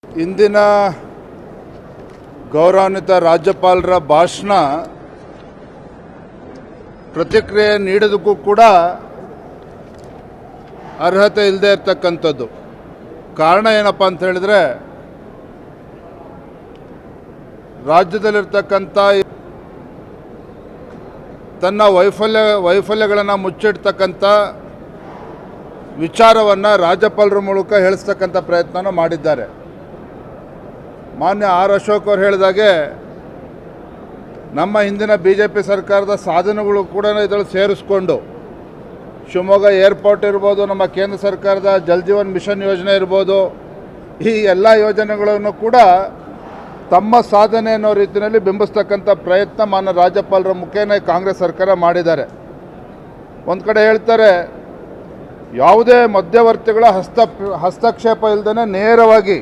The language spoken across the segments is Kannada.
ಇಂದಿನ ಗೌರವಾನ್ವಿತ ರಾಜ್ಯಪಾಲರ ಭಾಷಣ ಪ್ರತಿಕ್ರಿಯೆ ನೀಡೋದಕ್ಕೂ ಕೂಡ ಅರ್ಹತೆ ಇಲ್ಲದೆ ಇರತಕ್ಕಂಥದ್ದು. ಕಾರಣ ಏನಪ್ಪ ಅಂತ ಹೇಳಿದ್ರೆ, ರಾಜ್ಯದಲ್ಲಿರ್ತಕ್ಕಂಥ ತನ್ನ ವೈಫಲ್ಯಗಳನ್ನು ಮುಚ್ಚಿಡ್ತಕ್ಕಂಥ ವಿಚಾರವನ್ನು ರಾಜ್ಯಪಾಲರ ಮೂಲಕ ಹೇಳಿಸ್ತಕ್ಕಂಥ ಪ್ರಯತ್ನನ ಮಾಡಿದ್ದಾರೆ. ಮಾನ್ಯ ಆರ್ ಅಶೋಕ್ ಅವರು ಹೇಳಿದಾಗೆ ನಮ್ಮ ಹಿಂದಿನ BJP ಸರ್ಕಾರದ ಸಾಧನೆಗಳು ಕೂಡ ಇದರಲ್ಲಿ ಸೇರಿಸ್ಕೊಂಡು ಶಿವಮೊಗ್ಗ ಏರ್ಪೋರ್ಟ್ ಇರ್ಬೋದು, ನಮ್ಮ ಕೇಂದ್ರ ಸರ್ಕಾರದ ಜಲ್ ಜೀವನ್ ಮಿಷನ್ ಯೋಜನೆ ಇರ್ಬೋದು, ಈ ಎಲ್ಲ ಯೋಜನೆಗಳನ್ನು ಕೂಡ ತಮ್ಮ ಸಾಧನೆ ಅನ್ನೋ ರೀತಿಯಲ್ಲಿ ಬಿಂಬಿಸ್ತಕ್ಕಂಥ ಪ್ರಯತ್ನ ಮಾನ್ಯ ರಾಜ್ಯಪಾಲರ ಮುಖೇನ ಕಾಂಗ್ರೆಸ್ ಸರ್ಕಾರ ಮಾಡಿದ್ದಾರೆ. ಒಂದು ಕಡೆ ಹೇಳ್ತಾರೆ, ಯಾವುದೇ ಮಧ್ಯವರ್ತಿಗಳ ಹಸ್ತಕ್ಷೇಪ ಇಲ್ಲದೇ ನೇರವಾಗಿ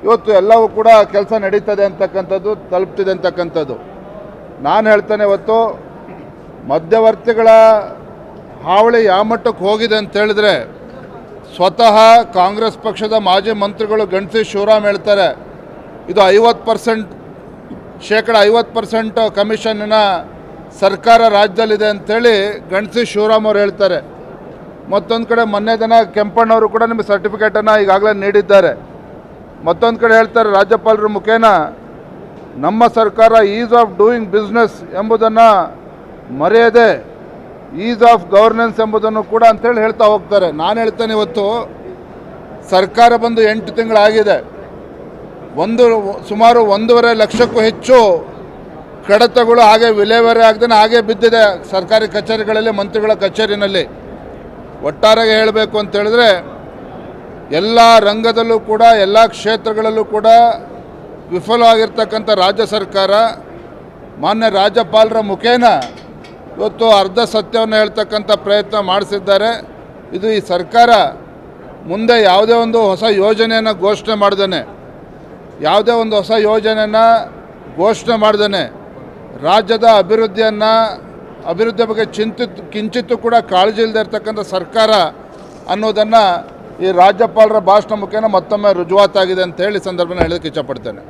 ಇವತ್ತು ಎಲ್ಲವೂ ಕೂಡ ಕೆಲಸ ನಡೀತದೆ ಅಂತಕ್ಕಂಥದ್ದು, ತಲುಪ್ತಿದೆ ಅಂತಕ್ಕಂಥದ್ದು. ನಾನು ಹೇಳ್ತೇನೆ, ಇವತ್ತು ಮಧ್ಯವರ್ತಿಗಳ ಹಾವಳಿ ಯಾವ ಮಟ್ಟಕ್ಕೆ ಹೋಗಿದೆ ಅಂತ ಹೇಳಿದ್ರೆ, ಸ್ವತಃ ಕಾಂಗ್ರೆಸ್ ಪಕ್ಷದ ಮಾಜಿ ಮಂತ್ರಿಗಳು ಗಣಸಿ ಶಿವರಾಮ್ ಹೇಳ್ತಾರೆ, ಇದು 50% ಕಮಿಷನ್ನಿನ ಸರ್ಕಾರ ರಾಜ್ಯದಲ್ಲಿದೆ ಅಂಥೇಳಿ ಗಣಸಿ ಶಿವರಾಮ್ ಅವರು ಹೇಳ್ತಾರೆ. ಮತ್ತೊಂದು ಕಡೆ ಮೊನ್ನೆ ದಿನ ಕೆಂಪಣ್ಣವರು ಕೂಡ ನಿಮಗೆ ಸರ್ಟಿಫಿಕೇಟನ್ನು ಈಗಾಗಲೇ ನೀಡಿದ್ದಾರೆ. ಮತ್ತೊಂದು ಕಡೆ ಹೇಳ್ತಾರೆ, ರಾಜ್ಯಪಾಲರ ಮುಖೇನ ನಮ್ಮ ಸರ್ಕಾರ ಈಸ್ ಆಫ್ ಡೂಯಿಂಗ್ ಬಿಸ್ನೆಸ್ ಎಂಬುದನ್ನು ಮರೆಯದೆ ಈಸ್ ಆಫ್ ಗವರ್ನೆನ್ಸ್ ಎಂಬುದನ್ನು ಕೂಡ ಅಂಥೇಳಿ ಹೇಳ್ತಾ ಹೋಗ್ತಾರೆ. ನಾನು ಹೇಳ್ತೇನೆ, ಇವತ್ತು ಸರ್ಕಾರ ಬಂದು 8 ತಿಂಗಳಾಗಿದೆ. ಸುಮಾರು 1.5 ಲಕ್ಷಕ್ಕೂ ಹೆಚ್ಚು ಕಡತಗಳು ಹಾಗೆ ವಿಲೇವಾರಿ ಆಗದೇ ಹಾಗೆ ಬಿದ್ದಿದೆ ಸರ್ಕಾರಿ ಕಚೇರಿಗಳಲ್ಲಿ, ಮಂತ್ರಿಗಳ ಕಚೇರಿನಲ್ಲಿ. ಒಟ್ಟಾರೆಗೆ ಹೇಳಬೇಕು ಅಂತ ಹೇಳಿದ್ರೆ, ಎಲ್ಲ ರಂಗದಲ್ಲೂ ಕೂಡ ಎಲ್ಲ ಕ್ಷೇತ್ರಗಳಲ್ಲೂ ಕೂಡ ವಿಫಲವಾಗಿರ್ತಕ್ಕಂಥ ರಾಜ್ಯ ಸರ್ಕಾರ ಮಾನ್ಯ ರಾಜ್ಯಪಾಲರ ಮುಖೇನ ಇವತ್ತು ಅರ್ಧ ಸತ್ಯವನ್ನು ಹೇಳ್ತಕ್ಕಂಥ ಪ್ರಯತ್ನ ಮಾಡಿಸಿದ್ದಾರೆ. ಇದು ಈ ಸರ್ಕಾರ ಮುಂದೆ ಯಾವುದೇ ಒಂದು ಹೊಸ ಯೋಜನೆಯನ್ನು ಘೋಷಣೆ ಮಾಡ್ದೇನೆ, ಯಾವುದೇ ಒಂದು ಹೊಸ ಯೋಜನೆಯನ್ನು ಘೋಷಣೆ ಮಾಡ್ದೇನೆ ರಾಜ್ಯದ ಅಭಿವೃದ್ಧಿ ಬಗ್ಗೆ ಕಿಂಚಿತ್ತೂ ಕೂಡ ಕಾಳಜಿ ಇಲ್ಲದೆ ಇರತಕ್ಕಂಥ ಸರ್ಕಾರ ಅನ್ನೋದನ್ನು ಈ ರಾಜ್ಯಪಾಲರ ಭಾಷಣ ಮುಖೇನ ಮತ್ತೊಮ್ಮೆ ರುಜುವಾತಾಗಿದೆ ಅಂತ ಹೇಳಿ ಸಂದರ್ಭನ ಹೇಳೋಕ್ಕೆ ಇಷ್ಟಪಡ್ತೇನೆ.